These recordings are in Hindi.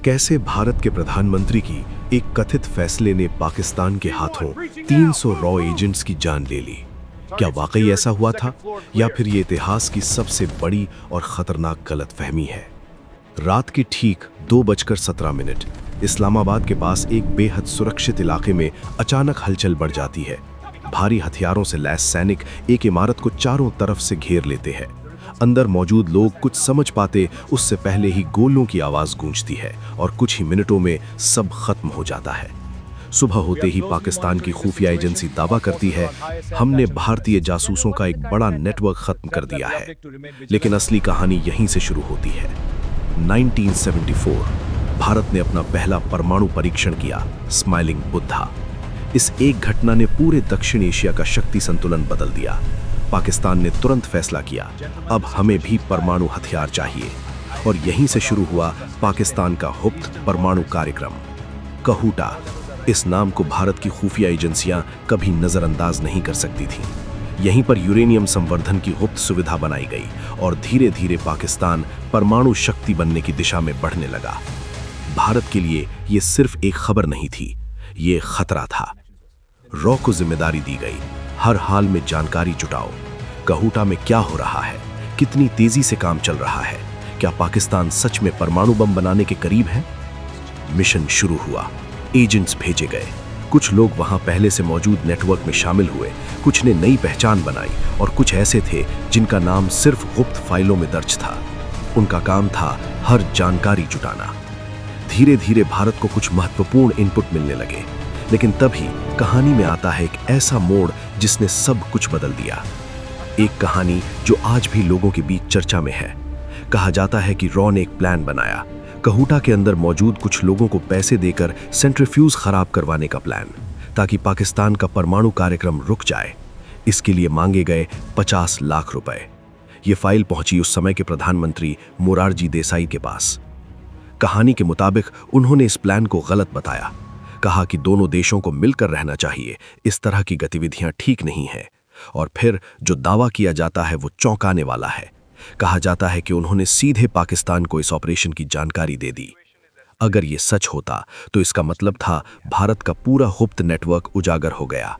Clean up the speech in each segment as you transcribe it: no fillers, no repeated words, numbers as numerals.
कैसे भारत के प्रधानमंत्री की एक कथित फैसले ने पाकिस्तान के हाथों 300 रॉ एजेंट्स की जान ले ली। क्या वाकई ऐसा हुआ था या फिर ये इतिहास की सबसे बड़ी और खतरनाक गलतफहमी है? रात के ठीक 2:17 इस्लामाबाद के पास एक बेहद सुरक्षित इलाके में अचानक हलचल बढ़ जाती है। भारी हथियारों से लैस सैनिक एक इमारत को चारों तरफ से घेर लेते हैं। अंदर मौजूद लोग कुछ समझ पाते उससे पहले ही गोलियों की आवाज गूंजती है और कुछ ही मिनटों में सब खत्म हो जाता है। सुबह होते ही पाकिस्तान की खुफिया एजेंसी दावा करती है, हमने भारतीय जासूसों का एक बड़ा नेटवर्क खत्म कर दिया है। लेकिन असली कहानी यहीं से शुरू होती है। 1974 भारत ने अपना पहला परमाणु परीक्षण किया, स्माइलिंग बुद्धा। इस एक घटना ने पूरे दक्षिण एशिया का शक्ति संतुलन बदल दिया। पाकिस्तान ने तुरंत फैसला किया, अब हमें भी परमाणु हथियार चाहिए। और यहीं से शुरू हुआ पाकिस्तान का गुप्त परमाणु कार्यक्रम, कहूटा। इस नाम को भारत की खुफिया एजेंसियां कभी नजरअंदाज नहीं कर सकती थीं। यहीं पर यूरेनियम संवर्धन की गुप्त सुविधा बनाई गई और धीरे धीरे पाकिस्तान परमाणु शक्ति बनने की दिशा में बढ़ने लगा। भारत के लिए ये सिर्फ एक खबर नहीं थी, ये खतरा था। रॉ को जिम्मेदारी दी गई, हर हाल में जानकारी जुटाओ। कहूटा में क्या हो रहा है, कितनी तेजी से काम चल रहा है, क्या पाकिस्तान सच में परमाणु बम बनाने के करीब है? मिशन शुरू हुआ, एजेंट्स भेजे गए। कुछ लोग वहां पहले से मौजूद नेटवर्क में शामिल हुए, कुछ ने नई पहचान बनाई और कुछ ऐसे थे जिनका नाम सिर्फ गुप्त फाइलों में दर्ज था। उनका काम था हर जानकारी जुटाना। धीरे धीरे भारत को कुछ महत्वपूर्ण इनपुट मिलने लगे, लेकिन तभी कहानी में आता है एक ऐसा मोड़ जिसने सब कुछ बदल दिया। एक कहानी जो आज भी लोगों के बीच चर्चा में है। कहा जाता है कि रॉ ने एक प्लान बनाया, कहूटा के अंदर मौजूद कुछ लोगों को पैसे देकर सेंट्रीफ्यूज खराब करवाने का प्लान, ताकि पाकिस्तान का परमाणु कार्यक्रम रुक जाए। इसके लिए मांगे गए 50 लाख रुपए। ये फाइल पहुंची उस समय के प्रधानमंत्री मोरारजी देसाई के पास। कहानी के मुताबिक उन्होंने इस प्लान को गलत बताया, कहा कि दोनों देशों को मिलकर रहना चाहिए, इस तरह की गतिविधियां ठीक नहीं है। और फिर जो दावा किया जाता है वो चौंकाने वाला है। कहा जाता है कि उन्होंने सीधे पाकिस्तान को इस ऑपरेशन की जानकारी दे दी। अगर ये सच होता तो इसका मतलब था भारत का पूरा गुप्त नेटवर्क उजागर हो गया।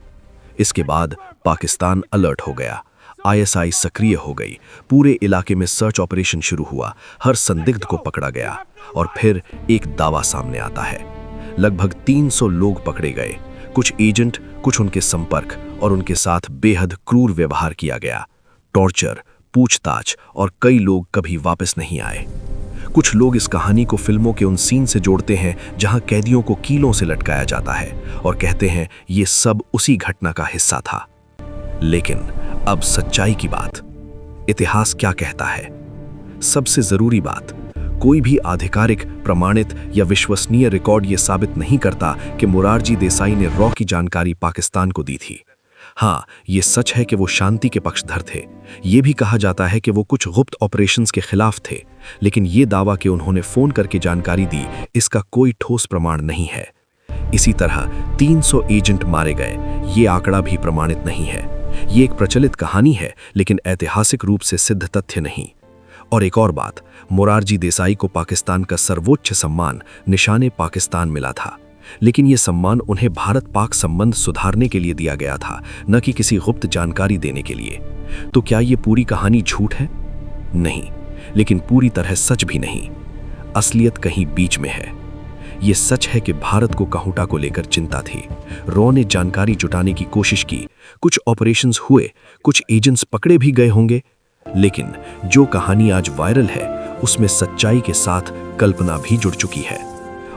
इसके बाद पाकिस्तान अलर्ट हो गया, आईएसआई सक्रिय हो गई, पूरे इलाके में सर्च ऑपरेशन शुरू हुआ, हर संदिग्ध को पकड़ा गया। और फिर एक दावा सामने आता है, लगभग 300 लोग पकड़े गए, कुछ एजेंट, कुछ उनके संपर्क, और उनके साथ बेहद क्रूर व्यवहार किया गया। टॉर्चर, पूछताछ, और कई लोग कभी वापस नहीं आए। कुछ लोग इस कहानी को फिल्मों के उन सीन से जोड़ते हैं जहां कैदियों को कीलों से लटकाया जाता है और कहते हैं ये सब उसी घटना का हिस्सा था। लेकिन अब सच्चाई की बात, इतिहास क्या कहता है? सबसे जरूरी बात, कोई भी आधिकारिक, प्रमाणित या विश्वसनीय रिकॉर्ड ये साबित नहीं करता कि मोरारजी देसाई ने रॉ की जानकारी पाकिस्तान को दी थी। हाँ, ये सच है कि वो शांति के पक्षधर थे। ये भी कहा जाता है कि वो कुछ गुप्त ऑपरेशंस के खिलाफ थे, लेकिन ये दावा कि उन्होंने फोन करके जानकारी दी, इसका कोई ठोस प्रमाण नहीं है। इसी तरह 300 एजेंट मारे गए, ये आंकड़ा भी प्रमाणित नहीं है। ये एक प्रचलित कहानी है, लेकिन ऐतिहासिक रूप से सिद्ध तथ्य नहीं। और एक और बात, मोरारजी देसाई को पाकिस्तान का सर्वोच्च सम्मान निशाने पाकिस्तान मिला था, लेकिन यह सम्मान उन्हें भारत पाक संबंध सुधारने के लिए दिया गया था, न कि किसी गुप्त जानकारी देने के लिए। तो क्या यह पूरी कहानी झूठ है? नहीं, लेकिन पूरी तरह सच भी नहीं। असलियत कहीं बीच में है। यह सच है कि भारत को कहूटा को लेकर चिंता थी। रॉ ने जानकारी जुटाने की कोशिश की, कुछ ऑपरेशंस हुए, कुछ एजेंट्स पकड़े भी गए होंगे, लेकिन जो कहानी आज वायरल है उसमें सच्चाई के साथ कल्पना भी जुड़ चुकी है।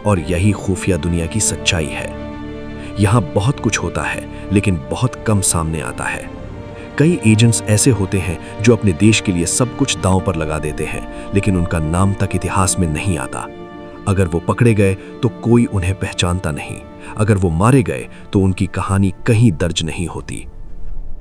और यही खुफिया दुनिया की सच्चाई है। यहां बहुत कुछ होता है, लेकिन बहुत कम सामने आता है। कई एजेंट्स ऐसे होते हैं जो अपने देश के लिए सब कुछ दांव पर लगा देते हैं, लेकिन उनका नाम तक इतिहास में नहीं आता। अगर वो पकड़े गए तो कोई उन्हें पहचानता नहीं, अगर वो मारे गए तो उनकी कहानी कहीं दर्ज नहीं होती।